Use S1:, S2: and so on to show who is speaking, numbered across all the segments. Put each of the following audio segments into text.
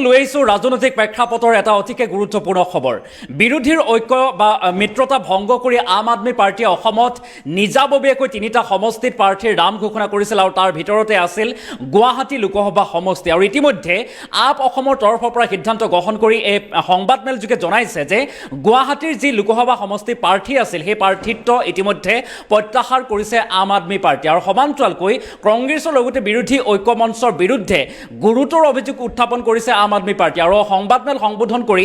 S1: লৈ আহিছোঁ ৰাজনৈতিক প্ৰেক্ষাপটৰ এটা অতিকে গুৰুত্বপূৰ্ণ খবৰ। বিৰোধীৰ ঐক্য বা মিত্ৰতা ভংগ কৰি আম আদমি পাৰ্টীয়ে অসমত নিজাববীয়াকৈ 3টা সমষ্টিত প্ৰাৰ্থীৰ নাম ঘোষণা কৰিছিল আৰু তাৰ ভিতৰতে আছিল গুৱাহাটী লোকসভা সমষ্টি। আৰু ইতিমধ্যে আপ অসমৰ তৰফৰ পৰা সিদ্ধান্ত গ্ৰহণ কৰি এই সংবাদমেল যোগে জনাইছে যে গুৱাহাটীৰ যি লোকসভা সমষ্টি প্ৰাৰ্থী আছিল সেই প্ৰাৰ্থীত্ব ইতিমধ্যে প্ৰত্যাহাৰ কৰিছে আম আদমি পাৰ্টী। আৰু সমান্তৰালকৈ কংগ্ৰেছৰ লগতে বিৰোধী ঐক্য মঞ্চৰ বিৰুদ্ধে গুৰুতৰ অভিযোগ উত্থাপন কৰিছে আম আদমি পাৰ্টী। আৰু সংবাদমেল সম্বোধন কৰি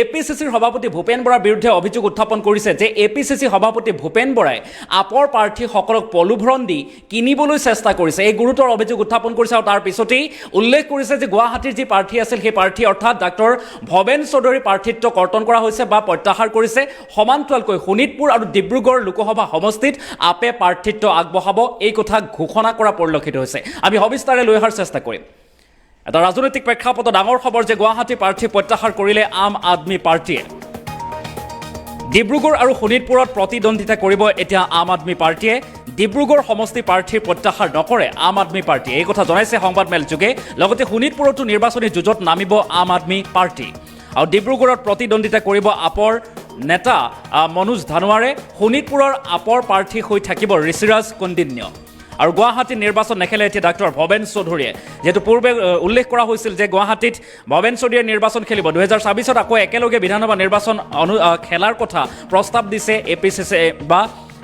S1: APCCৰ সভাপতি ভূপেন বৰাৰ বিৰুদ্ধে অভিযোগ উত্থাপন কৰিছে যে APCC সভাপতি ভূপেন বৰাই আপৰ প্ৰাৰ্থীসকলক পলুভৰণ দি কিনিবলৈ চেষ্টা কৰিছে। এই গুৰুতৰ অভিযোগ উত্থাপন কৰিছে আৰু তাৰ পিছতেই উল্লেখ কৰিছে যে গুৱাহাটীৰ যি প্ৰাৰ্থী আছিল সেই প্ৰাৰ্থী অৰ্থাৎ ডাক্তৰ ভৱেন চৌধুৰীৰ প্ৰাৰ্থিত্ব কৰ্তন কৰা হৈছে বা প্ৰত্যাহাৰ কৰিছে। সমান্তৰালকৈ শোণিতপুৰ আৰু ডিব্ৰুগড় লোকসভা সমষ্টিত আপে প্ৰাৰ্থিত্ব আগবঢ়াব এই কথা ঘোষণা কৰা পৰিলক্ষিত হৈছে। আমি সবিস্তাৰে লৈ অহাৰ চেষ্টা কৰিম। এটা ৰাজনৈতিক প্ৰেক্ষাপটত ডাঙৰ খবৰ যে গুৱাহাটী প্ৰাৰ্থী প্ৰত্যাহাৰ কৰিলে আম আদমি পাৰ্টীয়ে। ডিব্ৰুগড় আৰু শোণিতপুৰত প্ৰতিদ্বন্দ্বিতা কৰিব এতিয়া আম আদমি পাৰ্টীয়ে। ডিব্ৰুগড় সমষ্টি প্ৰাৰ্থীৰ প্ৰত্যাহাৰ নকৰে আম আদমি পাৰ্টীয়ে, এই কথা জনাইছে সংবাদমেল যোগে। লগতে শোণিতপুৰতো নিৰ্বাচনী যুঁজত নামিব আম আদমি পাৰ্টী। আৰু ডিব্ৰুগড়ত প্ৰতিদ্বন্দ্বিতা কৰিব আপৰ নেতা মনোজ ধানোৱাৰে। শোণিতপুৰৰ আপৰ প্ৰাৰ্থী হৈ থাকিব ঋষিৰাজ কন্দিন্য। আৰু গুৱাহাটীত নিৰ্বাচন নেখেলে এতিয়া ডাক্তৰ ভৱেন চৌধুৰীয়ে। যিহেতু পূৰ্বে উল্লেখ কৰা হৈছিল যে গুৱাহাটীত ভৱেন চৌধুৰীয়ে নিৰ্বাচন খেলিব। 2024 আকৌ একেলগে বিধানসভা নিৰ্বাচন খেলাৰ কথা প্ৰস্তাৱ দিছে APCC বা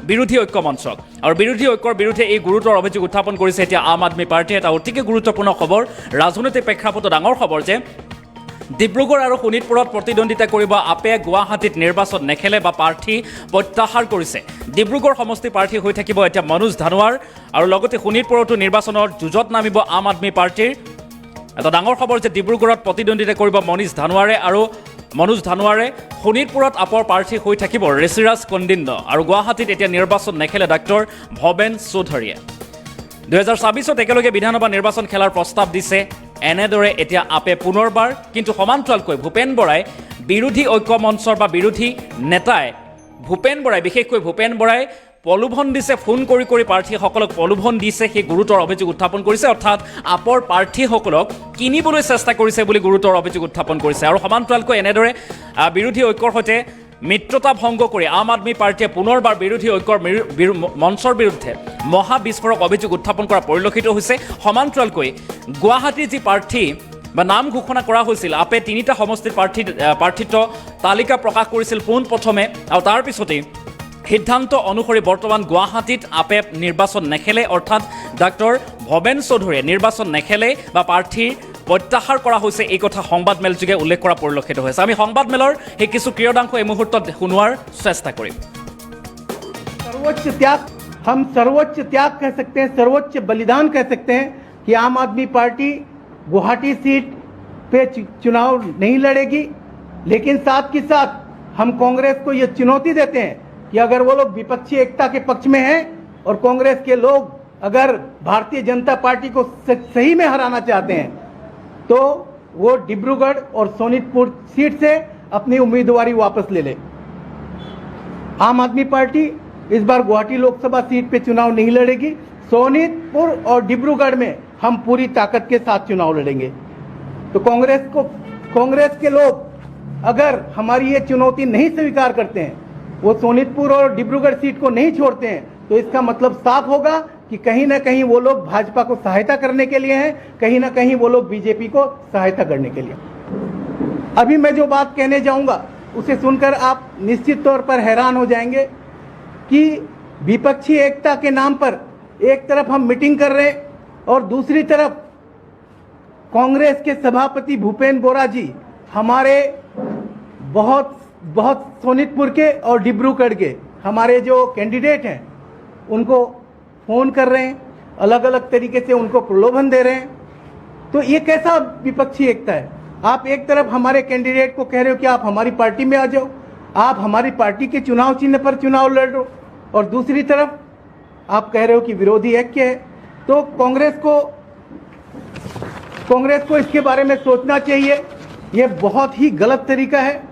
S1: বিৰোধী ঐক্য মঞ্চক। আৰু বিৰোধী ঐক্যৰ বিৰুদ্ধে এই গুৰুতৰ অভিযোগ উত্থাপন কৰিছে এতিয়া আম আদমি পাৰ্টীয়ে। এটা অতিকে গুৰুত্বপূৰ্ণ খবৰ, ৰাজনৈতিক প্ৰেক্ষাপটত ডাঙৰ খবৰ যে ডিব্ৰুগড় আৰু শোণিতপুৰত প্ৰতিদ্বন্দ্বিতা কৰিব আপে। গুৱাহাটীত নিৰ্বাচন নেখেলে বা প্ৰাৰ্থী প্ৰত্যাহাৰ কৰিছে। ডিব্ৰুগড় সমষ্টি প্ৰাৰ্থী হৈ থাকিব এতিয়া মনোজ ধানোৱাৰ। আৰু লগতে শোণিতপুৰতো নিৰ্বাচনৰ যুঁজত নামিব আম আদমি পাৰ্টীৰ। এটা ডাঙৰ খবৰ যে ডিব্ৰুগড়ত প্ৰতিদ্বন্দ্বিতা কৰিব মনোজ ধানোৱাৰে আৰু মনোজ ধানোৱাৰে। শোণিতপুৰত আপৰ প্ৰাৰ্থী হৈ থাকিব ঋষিৰাজ কন্দিন্য। আৰু গুৱাহাটীত এতিয়া নিৰ্বাচন নেখেলে ডাক্তৰ ভৱেন চৌধুৰীয়ে। 2024 একেলগে বিধানসভা নিৰ্বাচন খেলাৰ প্ৰস্তাৱ দিছে। এনেদৰে এতিয়া আপে পুনৰবাৰ। কিন্তু সমান্তৰালকৈ ভূপেন বৰাই বিৰোধী ঐক্য মঞ্চৰ বা বিৰোধী নেতাই ভূপেন বৰাই বিশেষকৈ ভূপেন বৰাই প্ৰলোভন দিছে, ফোন কৰি কৰি প্ৰাৰ্থীসকলক প্ৰলোভন দিছে, সেই গুৰুতৰ অভিযোগ উত্থাপন কৰিছে। অৰ্থাৎ আপৰ প্ৰাৰ্থীসকলক কিনিবলৈ চেষ্টা কৰিছে বুলি গুৰুতৰ অভিযোগ উত্থাপন কৰিছে। আৰু সমান্তৰালকৈ এনেদৰে বিৰোধী ঐক্যৰ সৈতে মিত্ৰতা ভংগ কৰি আম আদমি পাৰ্টীয়ে পুনৰবাৰ বিৰোধী ঐক্যৰ মঞ্চৰ বিৰুদ্ধে মহা বিস্ফোৰক অভিযোগ উত্থাপন কৰা পৰিলক্ষিত হৈছে। সমান্তৰালকৈ গুৱাহাটীৰ যি প্ৰাৰ্থী বা নাম ঘোষণা কৰা হৈছিল আপে 3টা সমষ্টিৰ প্ৰাৰ্থিত্ব তালিকা প্ৰকাশ কৰিছিল পোনপ্ৰথমে। আৰু তাৰ পিছতেই সিদ্ধান্ত অনুসৰি বৰ্তমান গুৱাহাটীত আপে নিৰ্বাচন নেখেলে, অৰ্থাৎ ডাক্তৰ ভৱেন চৌধুৰীয়ে নিৰ্বাচন নেখেলে বা প্ৰাৰ্থীৰ প্ৰত্যাহাৰ কৰা হৈছে, এই কথা সংবাদমেল যোগে উল্লেখ কৰা পৰিলক্ষিত হৈছে। আমি সংবাদমেলৰ সেই কিছু ক্ৰিয়দাংশ এই মুহূৰ্তত শুনোৱাৰ চেষ্টা কৰিম।
S2: हम सर्वोच्च त्याग कह सकते हैं, सर्वोच्च बलिदान कह सकते हैं कि आम आदमी पार्टी गुवाहाटी सीट पे चुनाव नहीं लड़ेगी। लेकिन साथ के साथ हम कांग्रेस को ये चुनौती देते हैं कि अगर वो लोग विपक्षी एकता के पक्ष में हैं और कांग्रेस के लोग अगर भारतीय जनता पार्टी को सही में हराना चाहते हैं तो वो डिब्रूगढ़ और सोनीतपुर सीट से अपनी उम्मीदवारी वापस ले ले। आम आदमी पार्टी इस बार गुवाहाटी लोकसभा सीट पे चुनाव नहीं लड़ेगी। सोनीतपुर और डिब्रूगढ़ में हम पूरी ताकत के साथ चुनाव लड़ेंगे। तो कांग्रेस के लोग अगर हमारी ये चुनौती नहीं स्वीकार करते हैं, वो सोनीतपुर और डिब्रूगढ़ सीट को नहीं छोड़ते हैं, तो इसका मतलब साफ होगा कि कहीं ना कहीं वो लोग भाजपा को सहायता करने के लिए हैं, कहीं ना कहीं वो लोग बीजेपी को सहायता करने के लिए। अभी मैं जो बात कहने जाऊंगा उसे सुनकर आप निश्चित तौर पर हैरान हो जाएंगे कि विपक्षी एकता के नाम पर एक तरफ हम मीटिंग कर रहे हैं और दूसरी तरफ कांग्रेस के सभापति भूपेन बोरा जी हमारे बहुत सोनीतपुर के और डिब्रूगढ़ के हमारे जो कैंडिडेट हैं उनको फ़ोन कर रहे हैं, अलग अलग तरीके से उनको प्रलोभन दे रहे हैं। तो ये कैसा विपक्षी एकता है? आप एक तरफ हमारे कैंडिडेट को कह रहे हो कि आप हमारी पार्टी में आ जाओ, आप हमारी पार्टी के चुनाव चिन्ह पर चुनाव लड़ो, और दूसरी तरफ आप कह रहे हो कि विरोधी ऐक्य है। तो कांग्रेस को इसके बारे में सोचना चाहिए। ये बहुत ही गलत तरीका है।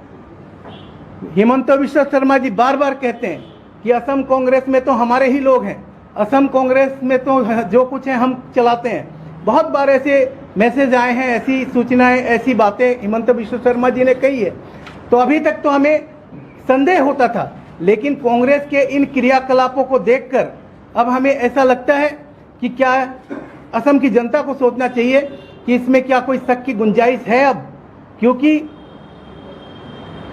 S2: हिमंत बिश्व शर्मा जी बार बार कहते हैं कि असम कांग्रेस में तो हमारे ही लोग हैं, असम कांग्रेस में तो जो कुछ है हम चलाते हैं। बहुत बार ऐसे मैसेज आए हैं, ऐसी सूचनाएं, ऐसी बातें हिमंत बिश्व शर्मा जी ने कही है। तो अभी तक तो हमें संदेह होता था, लेकिन कांग्रेस के इन क्रियाकलापों को देखकर अब हमें ऐसा लगता है कि क्या असम की जनता को सोचना चाहिए कि इसमें क्या कोई शक की गुंजाइश है अब, क्योंकि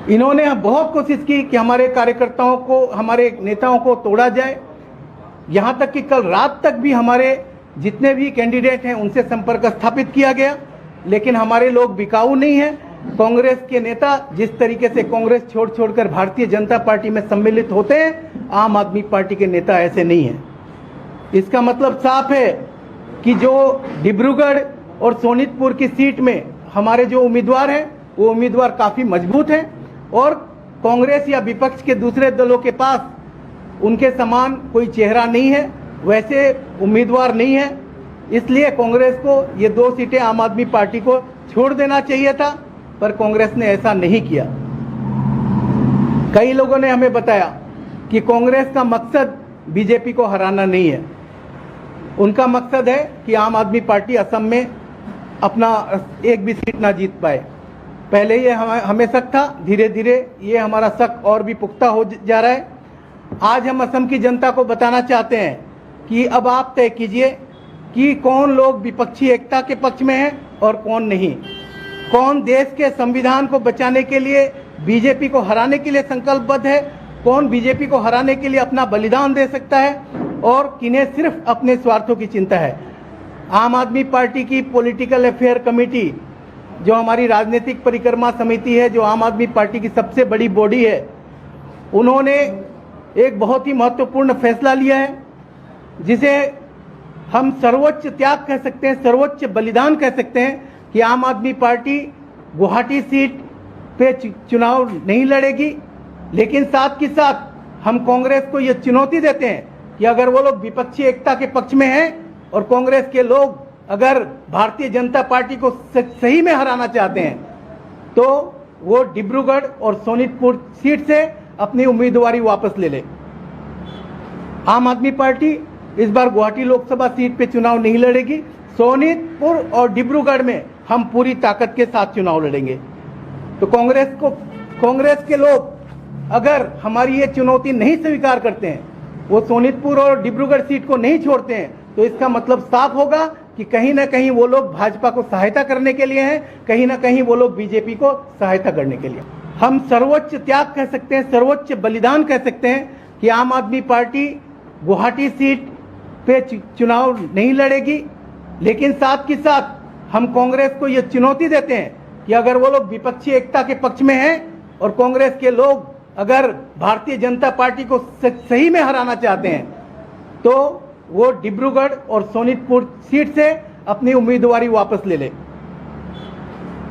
S2: इन्होंने बहुत कोशिश की कि हमारे कार्यकर्ताओं को, हमारे नेताओं को तोड़ा जाए। यहां तक कि कल रात तक भी हमारे जितने भी कैंडिडेट हैं उनसे संपर्क स्थापित किया गया, लेकिन हमारे लोग बिकाऊ नहीं हैं। कांग्रेस के नेता जिस तरीके से कांग्रेस छोड़कर भारतीय जनता पार्टी में सम्मिलित होते हैं, आम आदमी पार्टी के नेता ऐसे नहीं हैं। इसका मतलब साफ है कि जो डिब्रूगढ़ और सोनितपुर की सीट में हमारे जो उम्मीदवार हैं वो उम्मीदवार काफ़ी मजबूत हैं और कांग्रेस या विपक्ष के दूसरे दलों के पास उनके समान कोई चेहरा नहीं है, वैसे उम्मीदवार नहीं है। इसलिए कांग्रेस को ये 2 सीटें आम आदमी पार्टी को छोड़ देना चाहिए था, पर कांग्रेस ने ऐसा नहीं किया। कई लोगों ने हमें बताया कि कांग्रेस का मकसद बीजेपी को हराना नहीं है, उनका मकसद है कि आम आदमी पार्टी असम में अपना एक भी सीट ना जीत पाए। पहले ये हमें शक था, धीरे धीरे ये हमारा शक और भी पुख्ता हो जा रहा है। आज हम असम की जनता को बताना चाहते हैं कि अब आप तय कीजिए कि कौन लोग विपक्षी एकता के पक्ष में हैं और कौन नहीं, कौन देश के संविधान को बचाने के लिए, बीजेपी को हराने के लिए संकल्पबद्ध है, कौन बीजेपी को हराने के लिए अपना बलिदान दे सकता है और किन्हें सिर्फ अपने स्वार्थों की चिंता है। आम आदमी पार्टी की पॉलिटिकल अफेयर कमेटी, जो हमारी राजनीतिक परिक्रमा समिति है, जो आम आदमी पार्टी की सबसे बड़ी बॉडी है, उन्होंने एक बहुत ही महत्वपूर्ण फैसला लिया है, जिसे हम सर्वोच्च त्याग कह सकते हैं, सर्वोच्च बलिदान कह सकते हैं कि आम आदमी पार्टी गुवाहाटी सीट पे चुनाव नहीं लड़ेगी। लेकिन साथ ही साथ हम कांग्रेस को ये चुनौती देते हैं कि अगर वो लोग विपक्षी एकता के पक्ष में हैं और कांग्रेस के लोग अगर भारतीय जनता पार्टी को सही में हराना चाहते हैं, तो वो डिब्रूगढ़ और सोनितपुर सीट से अपनी उम्मीदवारी वापस ले ले। आम आदमी पार्टी इस बार गुवाहाटी लोकसभा सीट पे चुनाव नहीं लड़ेगी। सोनितपुर और डिब्रूगढ़ में हम पूरी ताकत के साथ चुनाव लड़ेंगे। तो कांग्रेस के लोग अगर हमारी ये चुनौती नहीं स्वीकार करते हैं, वो सोनितपुर और डिब्रूगढ़ सीट को नहीं छोड़ते हैं, तो इसका मतलब साफ होगा कि कहीं ना कहीं वो लोग भाजपा को सहायता करने के लिए हैं, कहीं ना कहीं वो लोग बीजेपी को सहायता करने के लिए। हम सर्वोच्च त्याग कह सकते हैं, सर्वोच्च बलिदान कह सकते हैं कि आम आदमी पार्टी गुवाहाटी सीट पे चुनाव नहीं लड़ेगी। लेकिन साथ ही साथ हम कांग्रेस को ये चुनौती देते हैं कि अगर वो लोग विपक्षी एकता के पक्ष में हैं और कांग्रेस के लोग अगर भारतीय जनता पार्टी को सही में हराना चाहते हैं, तो वो डिब्रूगढ़ और सोनितपुर सीट से अपनी उम्मीदवारी वापस ले ले।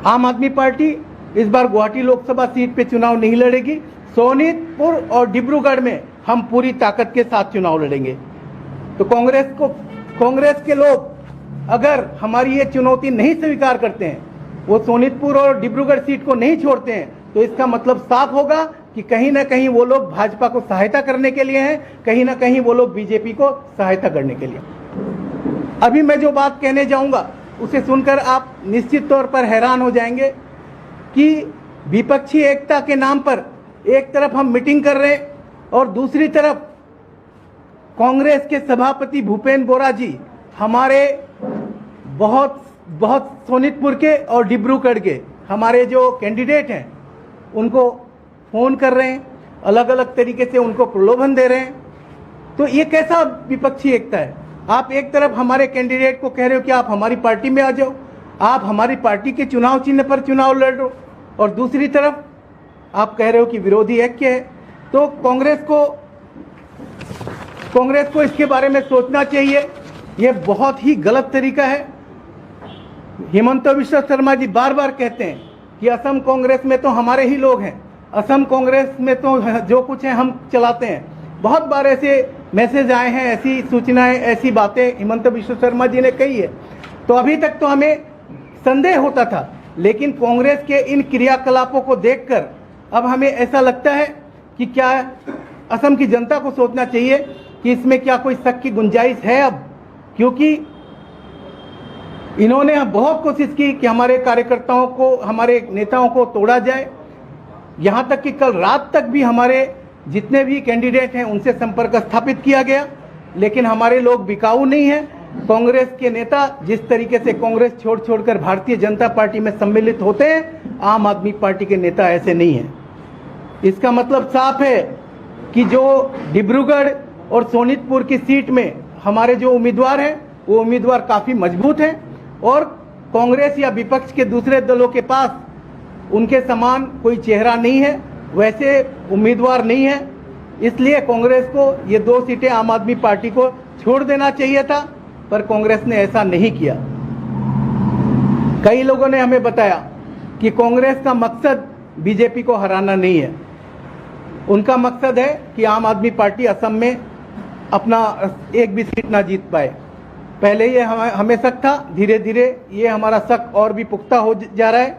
S2: आम आदमी पार्टी इस बार गुवाहाटी लोकसभा सीट पे चुनाव नहीं लड़ेगी। सोनितपुर और डिब्रूगढ़ में हम पूरी ताकत के साथ चुनाव लड़ेंगे। तो कांग्रेस के लोग अगर हमारी ये चुनौती नहीं स्वीकार करते हैं, वो सोनितपुर और डिब्रूगढ़ सीट को नहीं छोड़ते हैं, तो इसका मतलब साफ होगा कि कहीं ना कहीं वो लोग भाजपा को सहायता करने के लिए हैं, कहीं ना कहीं वो लोग बीजेपी को सहायता करने के लिए। अभी मैं जो बात कहने जाऊंगा उसे सुनकर आप निश्चित तौर पर हैरान हो जाएंगे कि विपक्षी एकता के नाम पर एक तरफ हम मीटिंग कर रहे हैं और दूसरी तरफ कांग्रेस के सभापति भूपेन बोरा जी हमारे बहुत सोनितपुर के और डिब्रूगढ़ के हमारे जो कैंडिडेट हैं उनको फोन कर रहे हैं, अलग अलग तरीके से उनको प्रलोभन दे रहे हैं। तो ये कैसा विपक्षी एकता है? आप एक तरफ हमारे कैंडिडेट को कह रहे हो कि आप हमारी पार्टी में आ जाओ, आप हमारी पार्टी के चुनाव चिन्ह पर चुनाव लड़ो, और दूसरी तरफ आप कह रहे हो कि विरोधी ऐक्य है। तो कांग्रेस को इसके बारे में सोचना चाहिए। ये बहुत ही गलत तरीका है। हिमंत बिश्व शर्मा जी बार बार कहते हैं कि असम कांग्रेस में तो हमारे ही लोग हैं, असम कांग्रेस में तो जो कुछ है हम चलाते हैं। बहुत बार ऐसे मैसेज आए हैं, ऐसी सूचनाएं, ऐसी बातें हिमंत बिश्व शर्मा जी ने कही है। तो अभी तक तो हमें संदेह होता था, लेकिन कांग्रेस के इन क्रियाकलापों को देखकर अब हमें ऐसा लगता है कि क्या असम की जनता को सोचना चाहिए कि इसमें क्या कोई शक की गुंजाइश है अब, क्योंकि इन्होंने बहुत कोशिश की कि हमारे कार्यकर्ताओं को, हमारे नेताओं को तोड़ा जाए। यहां तक कि कल रात तक भी हमारे जितने भी कैंडिडेट हैं उनसे संपर्क स्थापित किया गया, लेकिन हमारे लोग बिकाऊ नहीं हैं। कांग्रेस के नेता जिस तरीके से कांग्रेस छोड़ छोड़कर भारतीय जनता पार्टी में सम्मिलित होते हैं, आम आदमी पार्टी के नेता ऐसे नहीं हैं। इसका मतलब साफ है कि जो डिब्रूगढ़ और सोनितपुर की सीट में हमारे जो उम्मीदवार हैं वो उम्मीदवार काफ़ी मजबूत हैं और कांग्रेस या विपक्ष के दूसरे दलों के पास उनके समान कोई चेहरा नहीं है, वैसे उम्मीदवार नहीं है। इसलिए कांग्रेस को ये 2 सीटें आम आदमी पार्टी को छोड़ देना चाहिए था, पर कांग्रेस ने ऐसा नहीं किया। कई लोगों ने हमें बताया कि कांग्रेस का मकसद बीजेपी को हराना नहीं है, उनका मकसद है कि आम आदमी पार्टी असम में अपना एक भी सीट ना जीत पाए। पहले ये हमें शक था, धीरे धीरे ये हमारा शक और भी पुख्ता हो जा रहा है।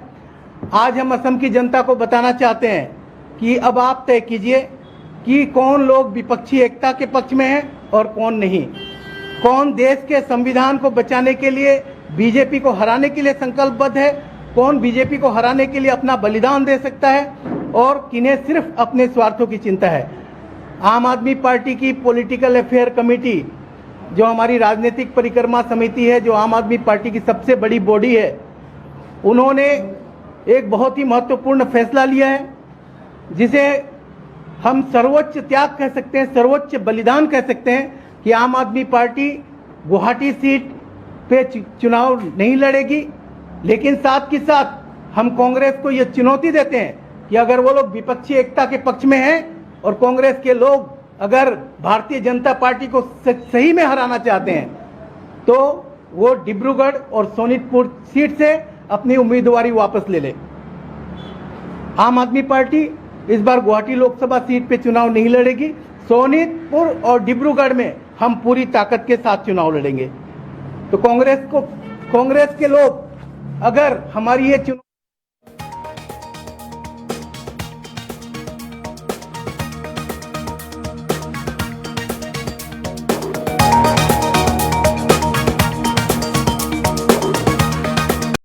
S2: आज हम असम की जनता को बताना चाहते हैं कि अब आप तय कीजिए कि कौन लोग विपक्षी एकता के पक्ष में हैं और कौन नहीं, कौन देश के संविधान को बचाने के लिए, बीजेपी को हराने के लिए संकल्पबद्ध है, कौन बीजेपी को हराने के लिए अपना बलिदान दे सकता है और किन्हें सिर्फ अपने स्वार्थों की चिंता है। आम आदमी पार्टी की पॉलिटिकल अफेयर कमेटी, जो हमारी राजनीतिक परिक्रमा समिति है, जो आम आदमी पार्टी की सबसे बड़ी बॉडी है, उन्होंने एक बहुत ही महत्वपूर्ण फैसला लिया है जिसे हम सर्वोच्च त्याग कह सकते हैं, सर्वोच्च बलिदान कह सकते हैं कि आम आदमी पार्टी गुवाहाटी सीट पे चुनाव नहीं लड़ेगी। लेकिन साथ ही साथ हम कांग्रेस को ये चुनौती देते हैं कि अगर वो लोग विपक्षी एकता के पक्ष में हैं और कांग्रेस के लोग अगर भारतीय जनता पार्टी को सही में हराना चाहते हैं तो वो डिब्रूगढ़ और सोनितपुर सीट से अपनी उम्मीदवारी वापस ले ले। आम आदमी पार्टी इस बार गुवाहाटी लोकसभा सीट पे चुनाव नहीं लड़ेगी। सोनितपुर और डिब्रूगढ़ में हम पूरी ताकत के साथ चुनाव लड़ेंगे। तो कांग्रेस के लोग अगर हमारी ये चुनाव